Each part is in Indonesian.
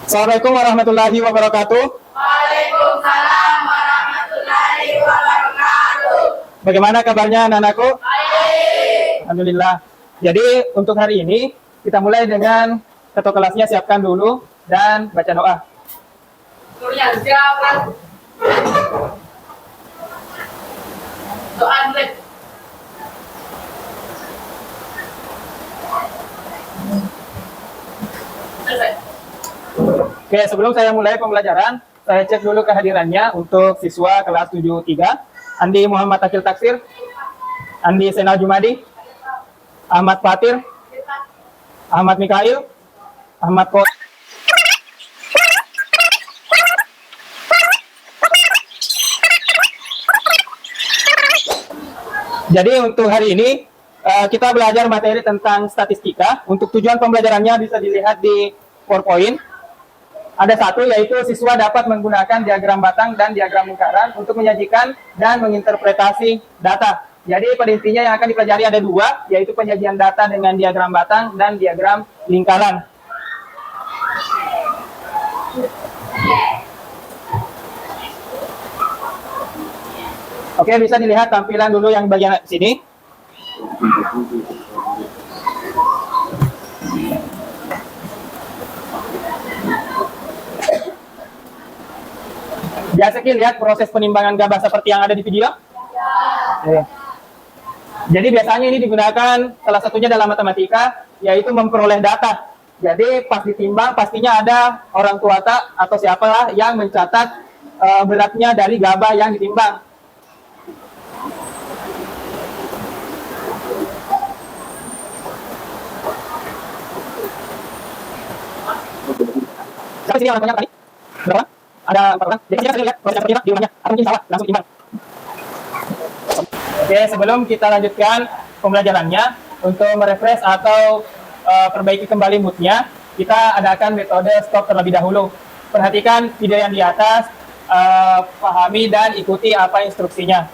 Assalamualaikum warahmatullahi wabarakatuh. Waalaikumsalam warahmatullahi wabarakatuh. Bagaimana kabarnya anak-anakku? Baik. Alhamdulillah. Jadi untuk hari ini kita mulai dengan satu kelasnya siapkan dulu dan baca doa. Kuliah siapa? Doa dulu. Selesai. Oke, sebelum saya mulai pembelajaran, saya cek dulu kehadirannya untuk siswa kelas 73. Andi Muhammad Akil Taksir, Andi Senal Jumadi, Ahmad Fatir, Ahmad Mikail, Ahmad Ko. Jadi untuk hari ini kita belajar materi tentang statistika. Untuk tujuan pembelajarannya bisa dilihat di PowerPoint. Ada satu, yaitu siswa dapat menggunakan diagram batang dan diagram lingkaran untuk menyajikan dan menginterpretasi data. Jadi pada intinya yang akan dipelajari ada dua, yaitu penyajian data dengan diagram batang dan diagram lingkaran. Oke, bisa dilihat tampilan dulu yang bagian sini. Biasa kita lihat proses penimbangan gabah seperti yang ada di video. Ya. Jadi biasanya ini digunakan salah satunya dalam matematika, yaitu memperoleh data. Jadi pas ditimbang pastinya ada orang tua atau siapalah yang mencatat beratnya dari gabah yang ditimbang. Siapa sini orang tuanya tadi? Berapa? Ada 4 orang. Jadi kita lihat proses seperti di rumahnya. Atau mungkin salah, langsung timbang. Oke, sebelum kita lanjutkan pembelajarannya, untuk merefresh atau perbaiki kembali moodnya, kita adakan metode stop terlebih dahulu. Perhatikan video yang di atas, pahami dan ikuti apa instruksinya.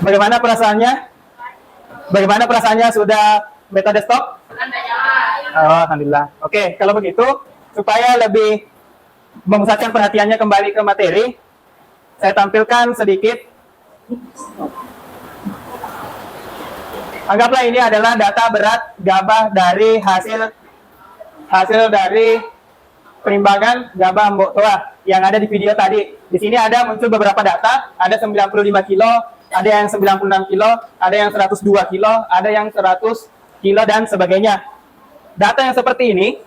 Bagaimana perasaannya? Bagaimana perasaannya sudah metode stop? Oh, alhamdulillah. Oke, kalau begitu, supaya lebih memusatkan perhatiannya kembali ke materi, saya tampilkan sedikit. Anggaplah ini adalah data berat gabah dari hasil dari penimbangan gabah Mbok Toa yang ada di video tadi. Di sini ada muncul beberapa data, ada 95 kilo, ada yang 96 kilo, ada yang 102 kilo, ada yang 100 kilo, dan sebagainya. Data yang seperti ini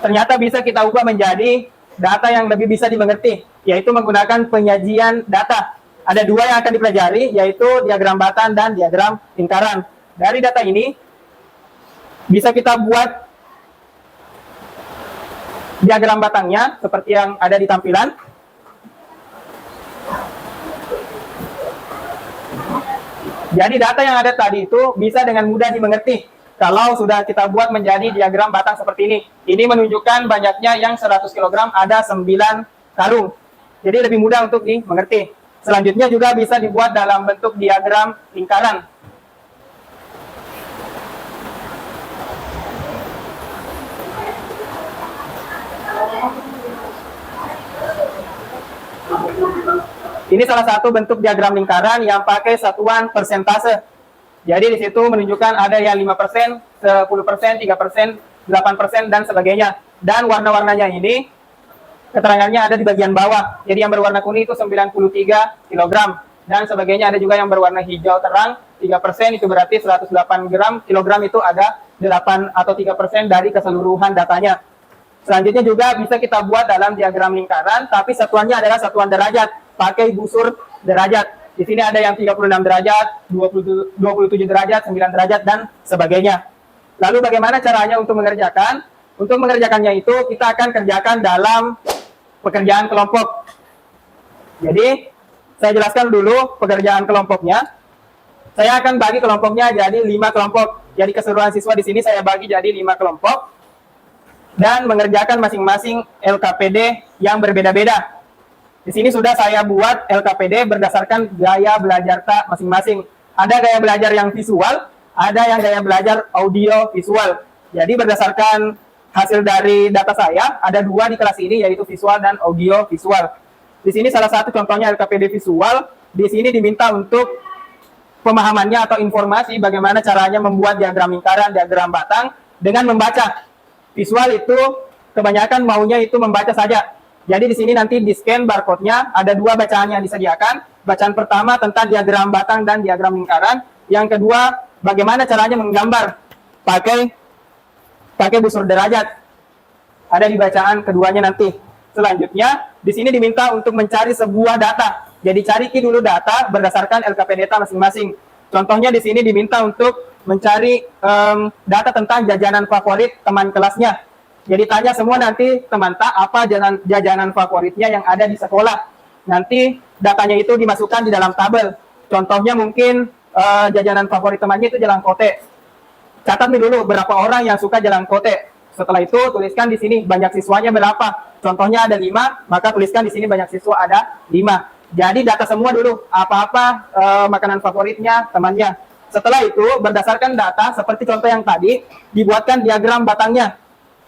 ternyata bisa kita ubah menjadi data yang lebih bisa dimengerti, yaitu menggunakan penyajian data. Ada dua yang akan dipelajari, yaitu diagram batang dan diagram lingkaran. Dari data ini, bisa kita buat diagram batangnya seperti yang ada di tampilan. Jadi data yang ada tadi itu bisa dengan mudah dimengerti kalau sudah kita buat menjadi diagram batang seperti ini. Ini menunjukkan banyaknya yang 100 kg ada 9 karung. Jadi lebih mudah untuk dimengerti. Selanjutnya juga bisa dibuat dalam bentuk diagram lingkaran. Ini salah satu bentuk diagram lingkaran yang pakai satuan persentase. Jadi di situ menunjukkan ada yang 5%, 10%, 3%, 8%, dan sebagainya. Dan warna-warnanya ini, keterangannya ada di bagian bawah. Jadi yang berwarna kuning itu 93 kg. Dan sebagainya, ada juga yang berwarna hijau terang, 3%, itu berarti 108 gram. Kilogram itu ada 8 atau 3% dari keseluruhan datanya. Selanjutnya juga bisa kita buat dalam diagram lingkaran, tapi satuannya adalah satuan derajat, pakai busur derajat. Di sini ada yang 36 derajat, 27 derajat, 9 derajat, dan sebagainya. Lalu bagaimana caranya untuk mengerjakan? Untuk mengerjakannya itu kita akan kerjakan dalam pekerjaan kelompok. Jadi, saya jelaskan dulu pekerjaan kelompoknya. Saya akan bagi kelompoknya jadi 5 kelompok. Jadi keseluruhan siswa di sini saya bagi jadi 5 kelompok. Dan mengerjakan masing-masing LKPD yang berbeda-beda. Di sini sudah saya buat LKPD berdasarkan gaya belajar masing-masing. Ada gaya belajar yang visual, ada yang gaya belajar audio visual. Jadi berdasarkan hasil dari data saya, ada 2 di kelas ini, yaitu visual dan audio visual. Di sini salah satu contohnya LKPD visual. Di sini diminta untuk pemahamannya atau informasi bagaimana caranya membuat diagram lingkaran, diagram batang dengan membaca. Visual itu kebanyakan maunya itu membaca saja. Jadi di sini nanti di scan barcode-nya ada 2 bacaan yang disediakan. Bacaan pertama tentang diagram batang dan diagram lingkaran. Yang kedua, bagaimana caranya menggambar pakai busur derajat. Ada di bacaan keduanya nanti. Selanjutnya, di sini diminta untuk mencari sebuah data. Jadi cari dulu data berdasarkan LKPD data masing-masing. Contohnya di sini diminta untuk mencari data tentang jajanan favorit teman kelasnya. Jadi tanya semua nanti teman apa jajanan favoritnya yang ada di sekolah. Nanti datanya itu dimasukkan di dalam tabel. Contohnya mungkin jajanan favorit temannya itu jalan kote. Catat nih dulu berapa orang yang suka jalan kote. Setelah itu tuliskan di sini banyak siswanya berapa. Contohnya ada 5, maka tuliskan di sini banyak siswa ada 5. Jadi data semua dulu apa-apa makanan favoritnya temannya. Setelah itu berdasarkan data seperti contoh yang tadi dibuatkan diagram batangnya.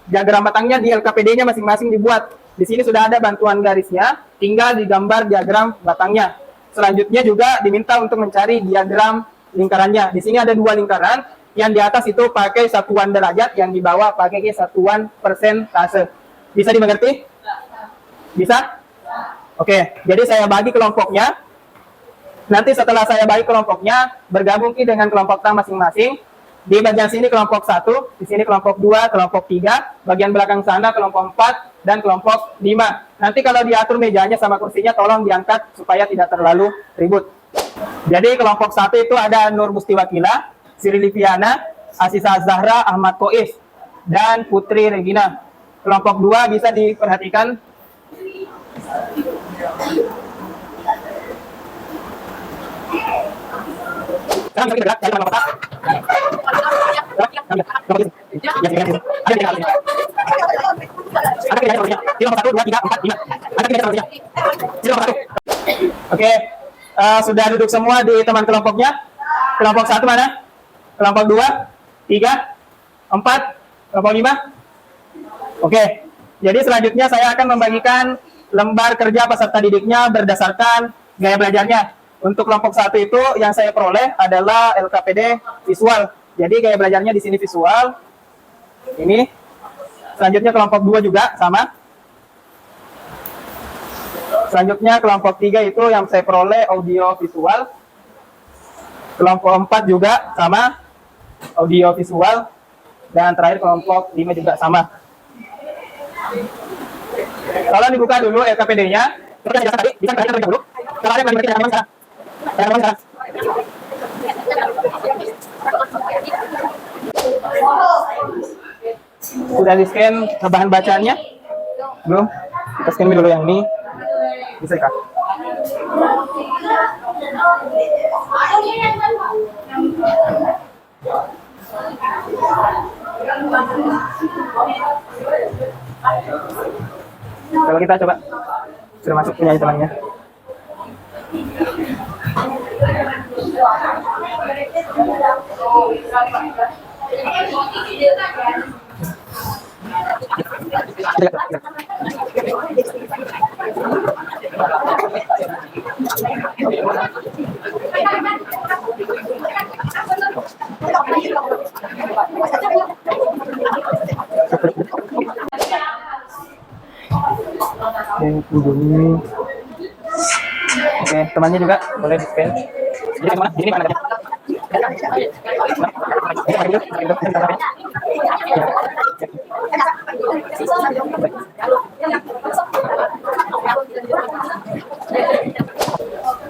Diagram batangnya di LKPD-nya masing-masing dibuat. Di sini sudah ada bantuan garisnya, tinggal digambar diagram batangnya. Selanjutnya juga diminta untuk mencari diagram lingkarannya. Di sini ada 2 lingkaran, yang di atas itu pakai satuan derajat, yang di bawah pakai satuan persentase. Bisa dimengerti? Bisa? Oke, jadi saya bagi kelompoknya. Nanti setelah saya bagi kelompoknya, bergabung dengan kelompok masing-masing. Di bagian sini kelompok 1, di sini kelompok 2, kelompok 3, bagian belakang sana kelompok 4, dan kelompok 5. Nanti kalau diatur mejanya sama kursinya tolong diangkat supaya tidak terlalu ribut. Jadi kelompok 1 itu ada Nur Mustiwakila, Sri Liviana, Asisa Zahra, Ahmad Kois, dan Putri Regina. Kelompok 2 bisa diperhatikan. Sekarang kita bergerak dari kelompok 1. Oke, sudah duduk semua di teman kelompoknya? Kelompok 1 mana? Kelompok 2, 3, 4, kelompok 5? Oke, jadi selanjutnya saya akan membagikan lembar kerja peserta didiknya berdasarkan gaya belajarnya. Untuk kelompok 1 itu yang saya peroleh adalah LKPD visual. Jadi gaya belajarnya di sini visual. Ini. Selanjutnya kelompok 2 juga sama. Selanjutnya kelompok 3 itu yang saya peroleh audio visual. Kelompok 4 juga sama, audio visual. Dan terakhir kelompok 5 juga sama. Kalau dibuka dulu LKPD-nya, seperti yang tadi, bisa kita terlebih dahulu. Kalau ada yang lagi kita sekarang. Sudah di-scan bahan bacaannya? Belum? Kita scan dulu yang ini. Bisa kah? Kalau kita coba sudah masuk punya temannya. Oke, temannya juga boleh di scan. Jadi mana? Ini mana?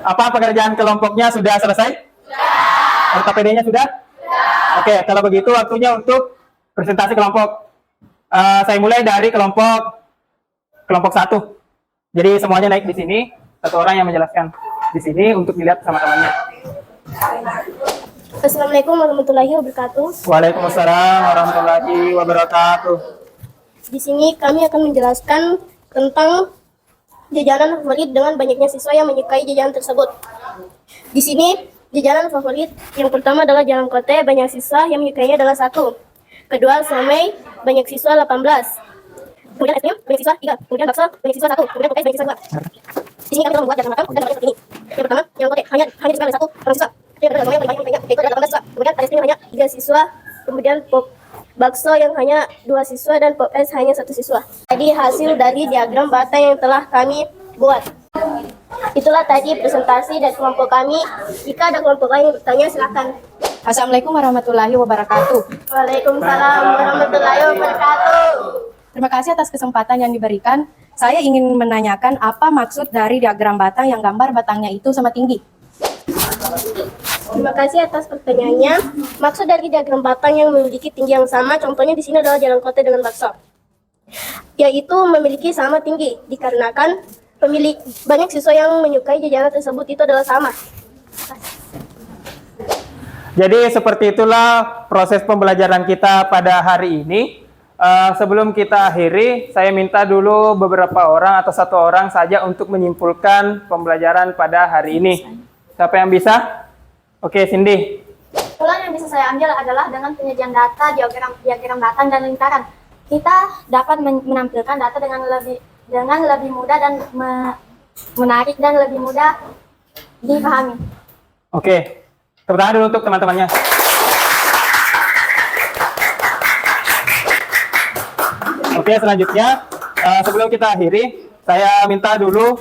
Apa pekerjaan kelompoknya sudah selesai? LKPD-nya sudah? Oke, kalau begitu waktunya untuk presentasi kelompok. Saya mulai dari kelompok 1. Jadi semuanya naik di sini, satu orang yang menjelaskan di sini untuk dilihat sama temannya. Assalamualaikum warahmatullahi wabarakatuh. Waalaikumsalam warahmatullahi wabarakatuh. Di sini kami akan menjelaskan tentang jajanan favorit dengan banyaknya siswa yang menyukai jajanan tersebut. Di sini jajanan favorit yang pertama adalah jalan kote, banyak siswa yang menyukainya adalah 1. Kedua, somai, banyak siswa 18. Kemudian es krim, banyak siswa 3. Kemudian bakso, banyak siswa 1. Kemudian pokoknya banyak siswa 2. Di sini kami telah membuat jalan makan dan makan seperti ini. Yang pertama, jalan kote hanya disukai oleh 1 orang siswa. Yang kedua, somai yang paling banyak menyukainya, yaitu ada 18 siswa. Kemudian es krim hanya 3 siswa. Kemudian bakso yang hanya 2 siswa dan pop es hanya 1 siswa. Jadi hasil dari diagram bata yang telah kami buat. Itulah tadi presentasi dari kelompok kami. Jika ada kelompok lain yang bertanya, silakan. Assalamualaikum warahmatullahi wabarakatuh. Waalaikumsalam warahmatullahi wabarakatuh. Terima kasih atas kesempatan yang diberikan. Saya ingin menanyakan apa maksud dari diagram batang yang gambar batangnya itu sama tinggi. Terima kasih atas pertanyaannya. Maksud dari diagram batang yang memiliki tinggi yang sama, contohnya di sini adalah jalan kote dengan bakso, yaitu memiliki sama tinggi, dikarenakan banyak siswa yang menyukai jajanan tersebut itu adalah sama. Jadi seperti itulah proses pembelajaran kita pada hari ini. Sebelum kita akhiri, saya minta dulu beberapa orang atau 1 orang saja untuk menyimpulkan pembelajaran pada hari ini. Siapa yang bisa? Oke, Cindy. Kesimpulan yang bisa saya ambil adalah dengan penyajian data, diagram batang dan lingkaran, kita dapat menampilkan data dengan lebih mudah dan menarik dan lebih mudah dipahami. Oke, tepuk tangan dulu untuk teman-temannya. Oke, selanjutnya sebelum kita akhiri, saya minta dulu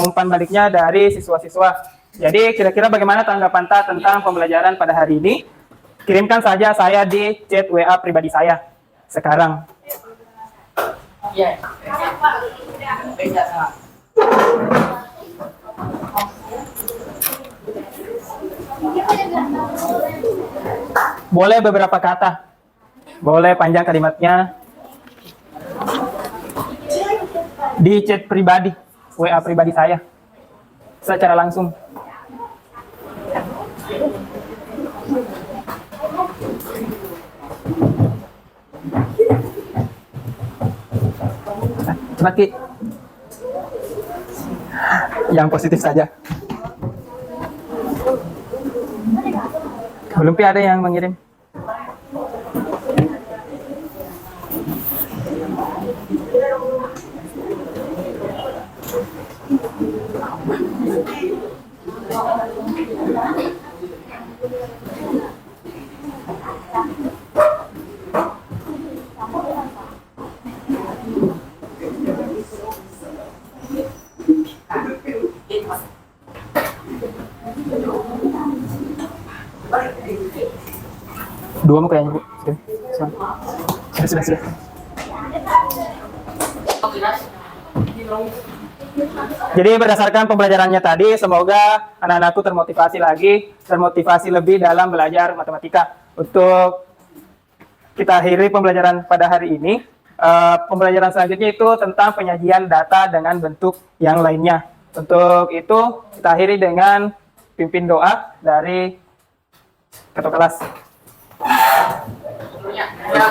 umpan baliknya dari siswa-siswa. Jadi kira-kira bagaimana tanggapan tentang pembelajaran pada hari ini? Kirimkan saja saya di chat WA pribadi saya sekarang. Boleh beberapa kata, boleh panjang kalimatnya. Di chat pribadi, WA pribadi saya, secara langsung. Cepat, Ki. Yang positif saja. Belum Pi, ada yang mengirim. Dua mau kayaknya Bu. Sudah. Jadi berdasarkan pembelajarannya tadi, semoga anak-anakku termotivasi lebih dalam belajar matematika. Untuk kita akhiri pembelajaran pada hari ini, pembelajaran selanjutnya itu tentang penyajian data dengan bentuk yang lainnya. Untuk itu, kita akhiri dengan pimpin doa dari ketua kelas. Sebelumnya, ya,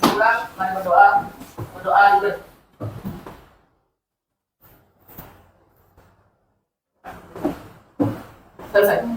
pulang, mari berdoa juga. Selesai.